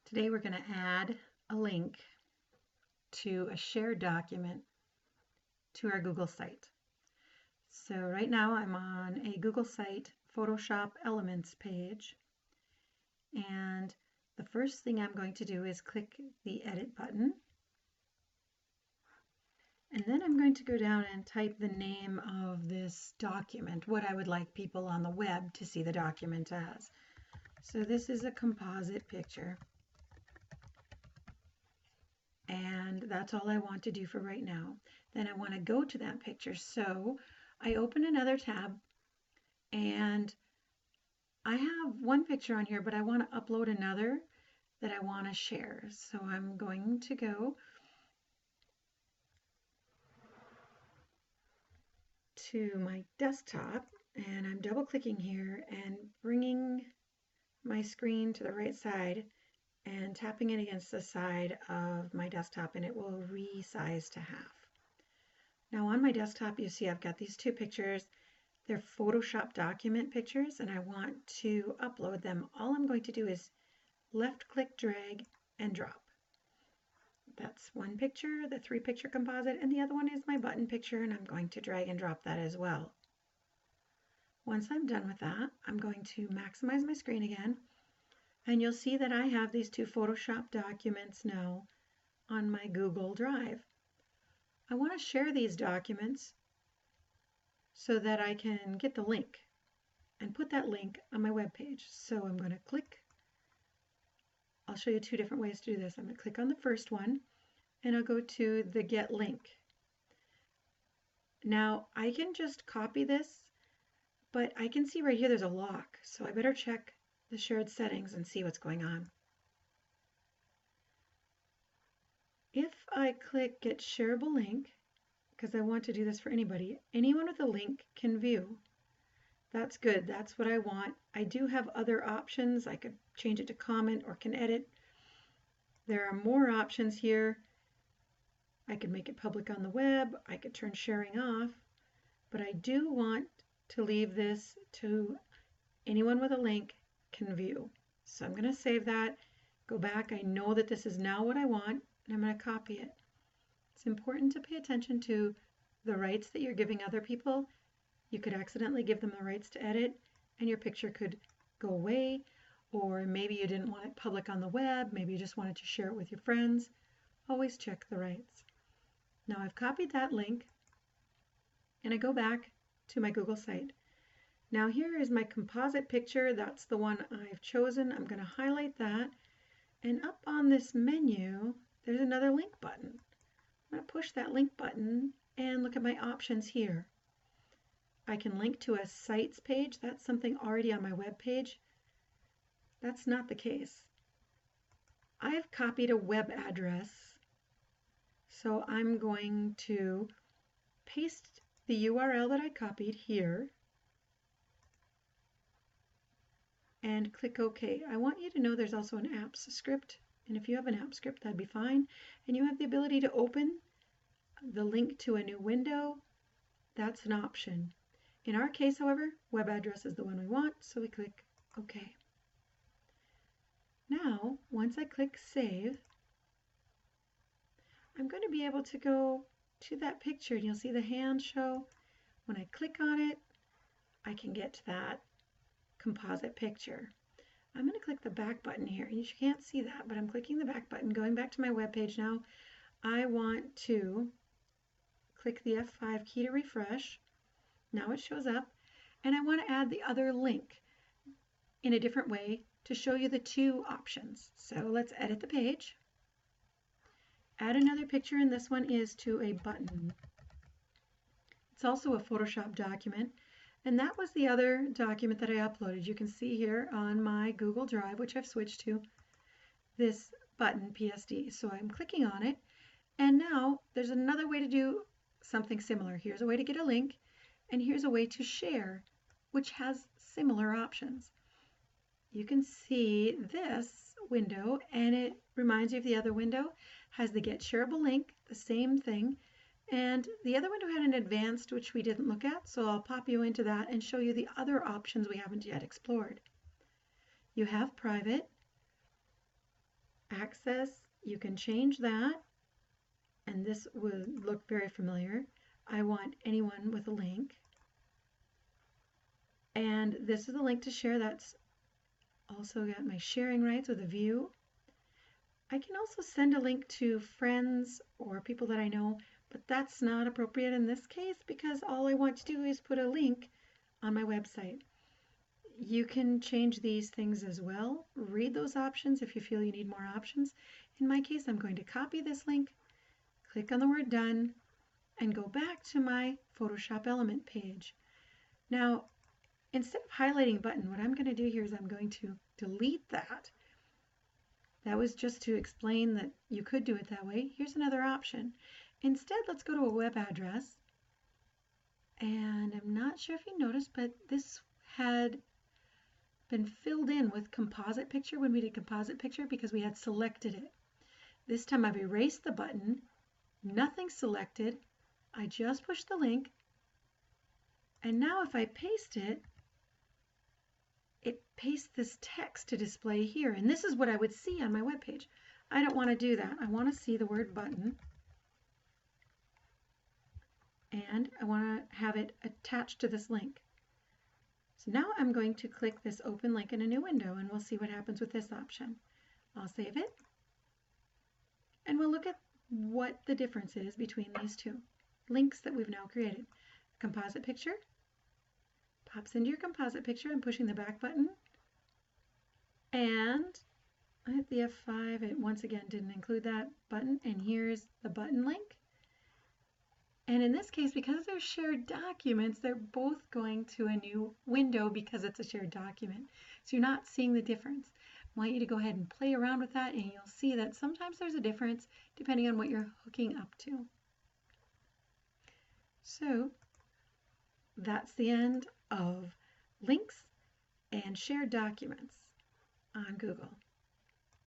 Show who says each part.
Speaker 1: Today we're going to add a link to a shared document to our Google site. So right now I'm on a Google site Photoshop Elements page, and the first thing I'm going to do is click the edit button, and then I'm going to go down and type the name of this document, what I would like people on the web to see the document as. So this is a composite picture. And that's all I want to do for right now. Then I want to go to that picture. So I open another tab, and I have one picture on here, but I want to upload another that I want to share. So I'm going to go to my desktop, and I'm double clicking here and bringing my screen to the right side and tapping it against the side of my desktop, and it will resize to half. Now on my desktop, you see I've got these two pictures. They're Photoshop document pictures, and I want to upload them. All I'm going to do is left click, drag, and drop. That's one picture, the 3-picture composite, and the other one is my button picture, and I'm going to drag and drop that as well. Once I'm done with that, I'm going to maximize my screen again, and you'll see that I have these two Photoshop documents now on my Google Drive. I want to share these documents so that I can get the link and put that link on my web page. So I'm going to click. I'll show you two different ways to do this. I'm going to click on the first one, and I'll go to the Get Link. Now I can just copy this, but I can see right here there's a lock, so I better check the shared settings and see what's going on. If I click Get Shareable Link, because I want to do this for anybody, anyone with a link can view. That's good, that's what I want. I do have other options. I could change it to comment or can edit. There are more options here. I could make it public on the web. I could turn sharing off, but I do want to leave this to anyone with a link can view. So I'm going to save that, go back. I know that this is now what I want, and I'm going to copy it. It's important to pay attention to the rights that you're giving other people. You could accidentally give them the rights to edit, and your picture could go away, or maybe you didn't want it public on the web, maybe you just wanted to share it with your friends. Always check the rights. Now I've copied that link, and I go back to my Google site. Now here is my composite picture. That's the one I've chosen. I'm going to highlight that, and up on this menu there's another link button. I'm going to push that link button and look at my options here. I can link to a sites page. That's something already on my web page. That's not the case. I have copied a web address, so I'm going to paste the URL that I copied here and click OK. I want you to know there's also an apps script, and if you have an app script, that'd be fine. And you have the ability to open the link to a new window. That's an option. In our case, however, web address is the one we want, so we click OK. Now, once I click Save, I'm going to be able to go to that picture, and you'll see the hand show. When I click on it, I can get to that composite picture. I'm going to click the back button here, and you can't see that, but I'm clicking the back button, going back to my web page now. I want to click the F5 key to refresh. Now it shows up, and I want to add the other link in a different way to show you the two options. So let's edit the page. Add another picture, and this one is to a button. It's also a Photoshop document, and that was the other document that I uploaded. You can see here on my Google Drive, which I've switched to, this button PSD. So I'm clicking on it, and now there's another way to do something similar. Here's a way to get a link, and here's a way to share, which has similar options. You can see this window, and it reminds you of the other window, has the Get Shareable Link, the same thing, and the other window had an advanced, which we didn't look at, so I'll pop you into that and show you the other options we haven't yet explored. You have private, access, you can change that, and this will look very familiar. I want anyone with a link. And this is the link to share. That's also got my sharing rights with a view. I can also send a link to friends or people that I know, but that's not appropriate in this case because all I want to do is put a link on my website. You can change these things as well. Read those options if you feel you need more options. In my case, I'm going to copy this link, click on the word done, and go back to my Photoshop element page. Now, instead of highlighting button, what I'm going to do here is I'm going to delete that. That was just to explain that you could do it that way. Here's another option. Instead, let's go to a web address. And I'm not sure if you noticed, but this had been filled in with composite picture when we did composite picture because we had selected it. This time I've erased the button, nothing selected. I just push the link, and now if I paste it, it pastes this text to display here, and this is what I would see on my web page. I don't want to do that. I want to see the word button, and I want to have it attached to this link. So now I'm going to click this open link in a new window, and we'll see what happens with this option. I'll save it, and we'll look at what the difference is between these two links that we've now created. Composite picture pops into your composite picture. I'm pushing the back button, and I hit the F5. It once again didn't include that button, and here's the button link. And in this case, because they're shared documents, they're both going to a new window because it's a shared document. So you're not seeing the difference. I want you to go ahead and play around with that, and you'll see that sometimes there's a difference depending on what you're hooking up to. So that's the end of links and shared documents on Google.